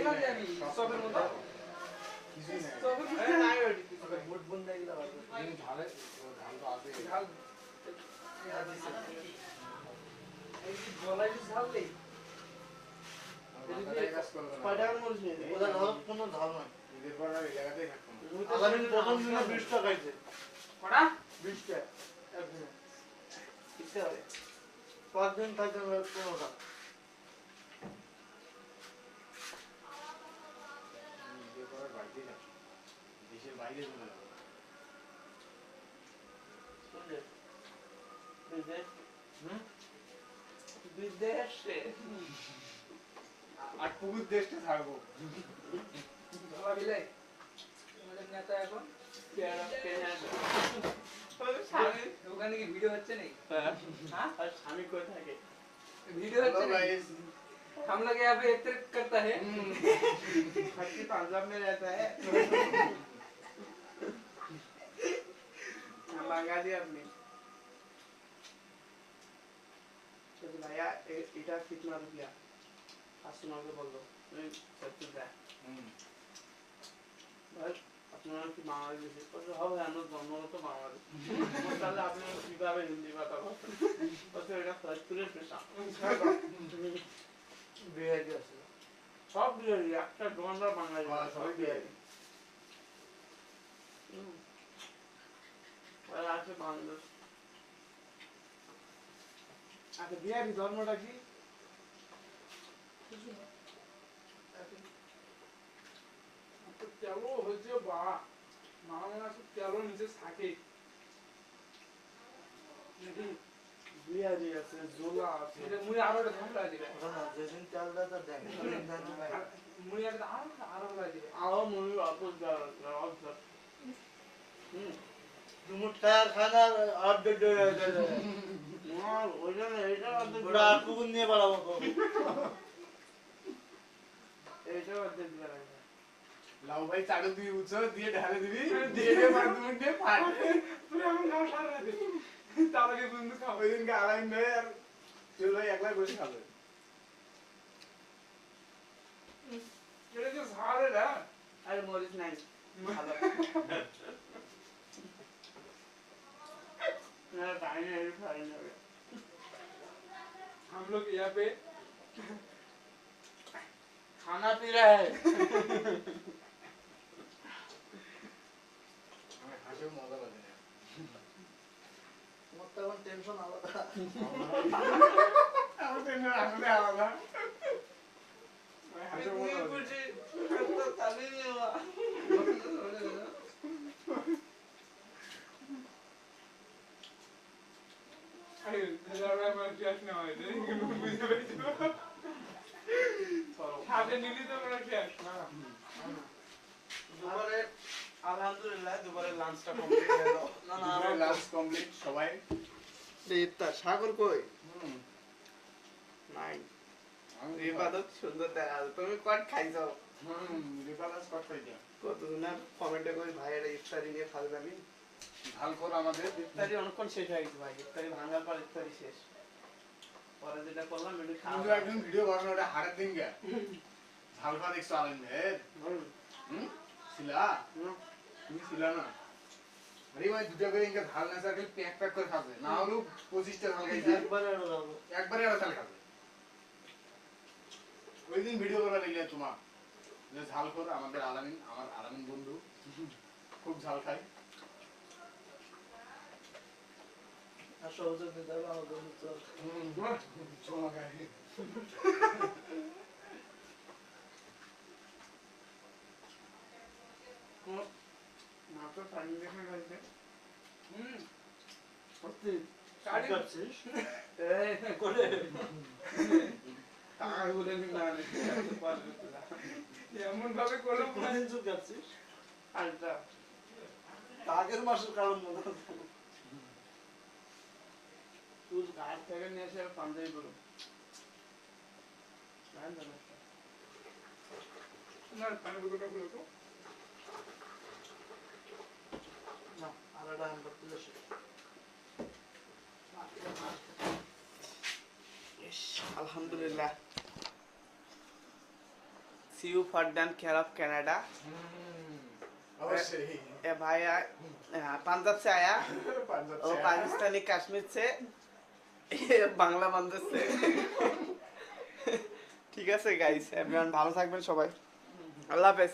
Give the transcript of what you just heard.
আমি সবের মতো কিছুই নাই নাই ওটি বুট বন্ধ গিলা দিন ঝালে ঝাল তো আছে ঝাল এই কি বলাই ঝাল নেই পাড়ার মধ্যে ওটা ঝাল কোনো ঝাল নাই এদের পর আর এই জায়গাতেই থাকতাম আলামিন প্রথম দিনে 20 টাকা খাইছে কটা 20 টাকা একদিন কিতে হবে 5 দিন থাকতে 15 টাকা দেশের বাইরে চলে যাবো বিদেশে আর পুরো দেশটা থাকবো বাবা বিলাই আমাদের নেতা এখন ওখানে কি ভিডিও হচ্ছে নাকি हाँ शामी को था के वीडियो अच्छा नहीं हम लोग यहाँ पे इत्र करता है खट्टी पंजाब में रहता है मंगा दिया आपने तो लाया इटा कितना रुपया कस्टमर को बोल दो नहीं 70 है बस আপনারা কি বাংলাদেশে কত হবে আমরা জন্মগত তো বাংলাদেশ তাহলে আপনারা কিভাবে হিন্দি কথা বলেন কত এটা সার্কুলার পেশা বিহারি আছে সব বিহারি একটা দোকানদার বাঙালি সব বিহারি আর আছে বাংলাদেশ আচ্ছা বিহারি ধর্মটা কি কিছু না তেলো হচ্ছে বা মামা মনে আছে তেলো নিচে থাকে বিহারি আছে জোলা আছে এটা মুই আরো একটা ধামলা দিবে না যেদিন তেলটা তো দেখে মুই একটা আরো দিবে আরো মুই আপস দাও আপস দুমুট খানা আর ডড না ওইটা না এটা বড় কুকুর নিয়ে বাড়াবো এইটা করতে দিবে না লাউ ভাই চাড়ু দিয়ে উঁচু দিয়ে ঢালে দিবি দিয়ে দিয়ে মার দুমুট দিয়ে ফাটে পুরো আমি নাও সারা দে তাহলে বন্ধু খাবে দিন গালাইন নেই আর চল ভাই একলা বসে খাবে এটা যে ঝাড়ে না আরে মরিস নাই ভালো ना टाइम है खाने में हम लोग यहाँ पे खाना पी रहा है हमें खाने में मजा लगे ना मतलब हम टेंशन आवा था हम टेंशन आने आवा था मैं खाने में कुछ तो तभी नहीं हुआ अरे जरा मैं क्या ना है लेकिन मुझे बैठो खाते नीली तो मेरा क्या ना दोबारा আলহামদুলিল্লাহ দুপুরে লাঞ্চটা কমপ্লিট হয়ে গেল না না আমার লাঞ্চ কমপ্লিট সবাই এইটা সাগর কই নাই আমি রিপাদত সুন্দর দেখা তুমি কট খাইছো রিপাদত কট খাইছো কতদিন কমেন্টে কই ভাই এটা ইফতারি নিয়ে খাবে আমি ঝাল করে আমাদের ইফতারি অনেকক্ষণ শেষ হয়ে গেছে ভাই ইফতারি ভাঙার পর ইফতারি শেষ পরে যেটা করলাম এটা খাওয়া কিন্তু একদম ভিডিও বানানো ওটা হাড়ের দিন গে ঝাল খা দেখছো আলেন শিলা তুমি শিলা না আরে ভাই দুটা করে ইনকা ঝাল না সার্কেল প্যাক প্যাক করে খাবে না হলো 25টা ঝাল খাইছে একবারে আর ঝাল খাবে ওই দিন ভিডিও করা লাগলে তোমার যে ঝাল করে আমাদের আলামিন আমার আলামিন বন্ধু খুব ঝাল খায় আর সহজে দিতে হবে আমার বন্ধু চল চমা খায় মাত্র টাইম দেখে গেছে সত্যি কাটি করছিস এই করে টাকা বলে না এমন ভাবে করলো কোনদিন চুপ যাচ্ছিস আচ্ছা আগের মাসের কারণ মনে হচ্ছে তুই ঘাট থেকে নিয়ে এসে পাঞ্জাবি করো না পানি বুকটা খুলো তো না আলাদা আমি করতে যাচ্ছি আলহামদুলিল্লাহ see you for done care of Canada अवश्य ही ए भाई पंजाब से आया पंजाब और से पाकिस्तानी कश्मीर से ये বাংলা বাংলাদেশ से ঠিক আছে গাইস এভরিওয়ান ভালো থাকবেন সবাই আল্লাহ হাফেজ